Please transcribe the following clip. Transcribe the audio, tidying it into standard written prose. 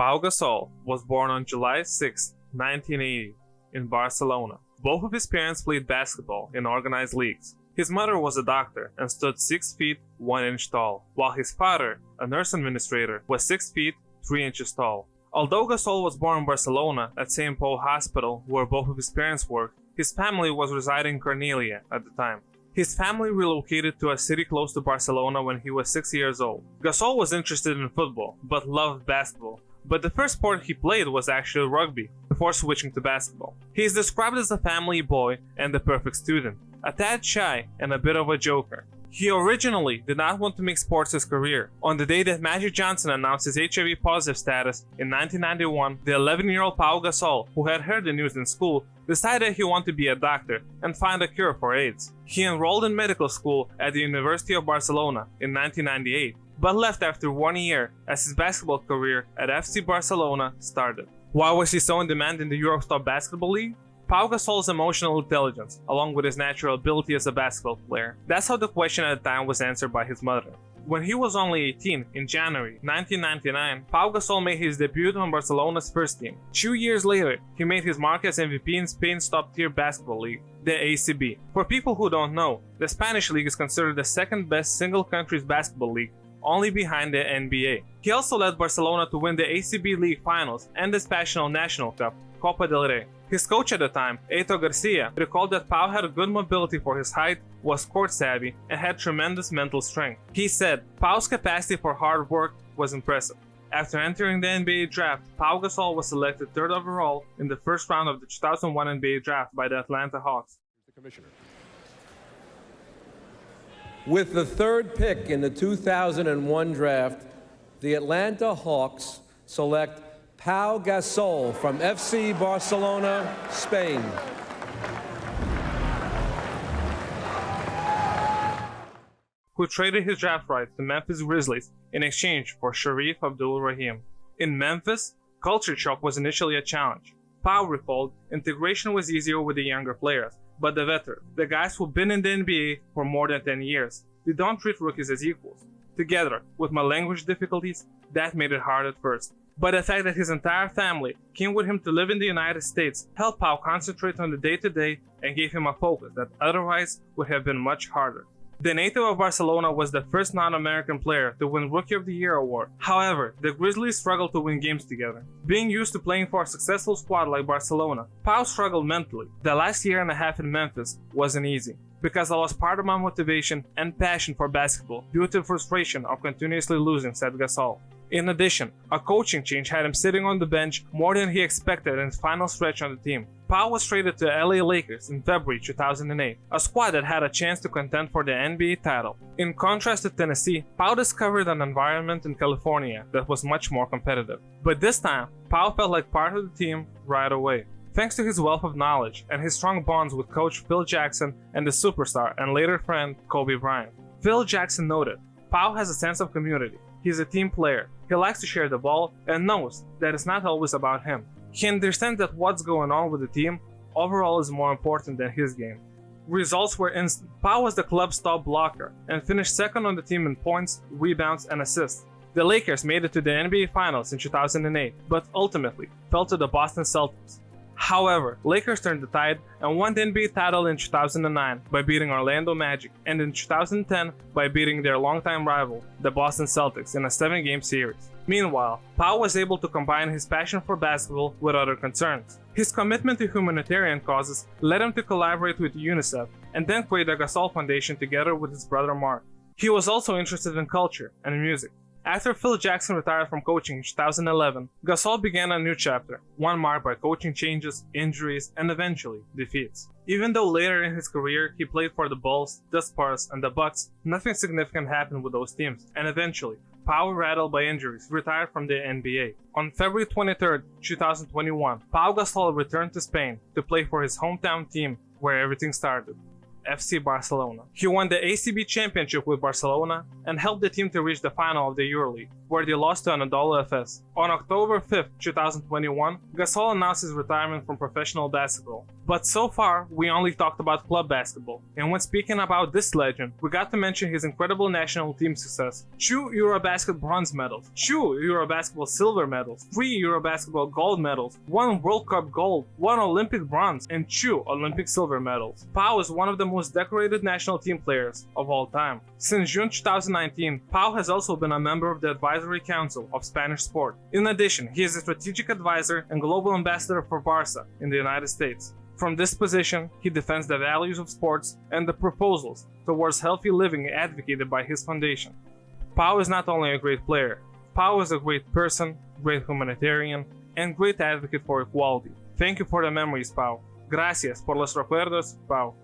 Pau Gasol was born on July 6, 1980, in Barcelona. Both of his parents played basketball in organized leagues. His mother was a doctor and stood 6 feet 1 inch tall, while his father, a nurse administrator, was 6 feet 3 inches tall. Although Gasol was born in Barcelona at St. Paul Hospital, where both of his parents worked, his family was residing in Cornellà at the time. His family relocated to a city close to Barcelona when he was 6 years old. Gasol was interested in football, but loved basketball. But the first sport he played was actually rugby, before switching to basketball. He is described as a family boy and the perfect student, a tad shy and a bit of a joker. He originally did not want to make sports his career. On the day that Magic Johnson announced his HIV positive status in 1991, the 11-year-old Pau Gasol, who had heard the news in school, decided he wanted to be a doctor and find a cure for AIDS. He enrolled in medical school at the University of Barcelona in 1998, but left after 1 year as his basketball career at FC Barcelona started. Why was he so in demand in the Europe's top basketball league? Pau Gasol's emotional intelligence, along with his natural ability as a basketball player. That's how the question at the time was answered by his mother. When he was only 18, in January 1999, Pau Gasol made his debut on Barcelona's first team. 2 years later, he made his mark as MVP in Spain's top-tier basketball league, the ACB. For people who don't know, the Spanish league is considered the second-best single-country's basketball league, only behind the NBA. He also led Barcelona to win the ACB League Finals and the Spanish National Cup, Copa del Rey. His coach at the time, Eto Garcia, recalled that Pau had a good mobility for his height, was court savvy, and had tremendous mental strength. He said, Pau's capacity for hard work was impressive. After entering the NBA draft, Pau Gasol was selected 3rd overall in the first round of the 2001 NBA draft by the Atlanta Hawks. The commissioner. With the 3rd pick in the 2001 draft, the Atlanta Hawks select Pau Gasol from FC Barcelona, Spain. Who traded his draft rights to Memphis Grizzlies in exchange for Sharif Abdul-Rahim. In Memphis, culture shock was initially a challenge. Pau recalled integration was easier with the younger players, but the veterans, the guys who've been in the NBA for more than 10 years, they don't treat rookies as equals. Together, with my language difficulties, that made it hard at first. But the fact that his entire family came with him to live in the United States helped Pau concentrate on the day-to-day and gave him a focus that otherwise would have been much harder. The native of Barcelona was the first non-American player to win Rookie of the Year award. However, the Grizzlies struggled to win games together. Being used to playing for a successful squad like Barcelona, Pau struggled mentally. The last year and a half in Memphis wasn't easy, because I lost part of my motivation and passion for basketball due to frustration of continuously losing, said Gasol. In addition, a coaching change had him sitting on the bench more than he expected in his final stretch on the team. Pau was traded to LA Lakers in February 2008, a squad that had a chance to contend for the NBA title. In contrast to Tennessee, Pau discovered an environment in California that was much more competitive. But this time, Pau felt like part of the team right away. Thanks to his wealth of knowledge and his strong bonds with coach Phil Jackson and the superstar and later friend Kobe Bryant. Phil Jackson noted, Pau has a sense of community. He's a team player. He likes to share the ball and knows that it's not always about him. He understands that what's going on with the team overall is more important than his game. Results were instant. Pau was the club's top blocker and finished second on the team in points, rebounds, and assists. The Lakers made it to the NBA Finals in 2008, but ultimately fell to the Boston Celtics. However, Lakers turned the tide and won the NBA title in 2009 by beating Orlando Magic, and in 2010 by beating their longtime rival, the Boston Celtics, in a 7-game series. Meanwhile, Pau was able to combine his passion for basketball with other concerns. His commitment to humanitarian causes led him to collaborate with UNICEF and then create the Gasol Foundation together with his brother Mark. He was also interested in culture and music. After Phil Jackson retired from coaching in 2011, Gasol began a new chapter, one marked by coaching changes, injuries, and eventually defeats. Even though later in his career he played for the Bulls, the Spurs, and the Bucks, nothing significant happened with those teams, and eventually, Pau, rattled by injuries, retired from the NBA. On February 23, 2021, Pau Gasol returned to Spain to play for his hometown team where everything started, FC Barcelona. He won the ACB championship with Barcelona and helped the team to reach the final of the EuroLeague. where they lost to Anadolu Efes. On October 5, 2021, Gasol announced his retirement from professional basketball. But so far, we only talked about club basketball. And when speaking about this legend, we got to mention his incredible national team success. 2 Eurobasket bronze medals, 2 Eurobasket silver medals, 3 Eurobasket gold medals, 1 World Cup gold, 1 Olympic bronze, and 2 Olympic silver medals. Pau is one of the most decorated national team players of all time. Since June 2019, Pau has also been a member of the Advisory Council of Spanish Sport. In addition, he is a strategic advisor and global ambassador for Barca in the United States. From this position, he defends the values of sports and the proposals towards healthy living advocated by his foundation. Pau is not only a great player, Pau is a great person, great humanitarian, and great advocate for equality. Thank you for the memories, Pau. Gracias por los recuerdos, Pau.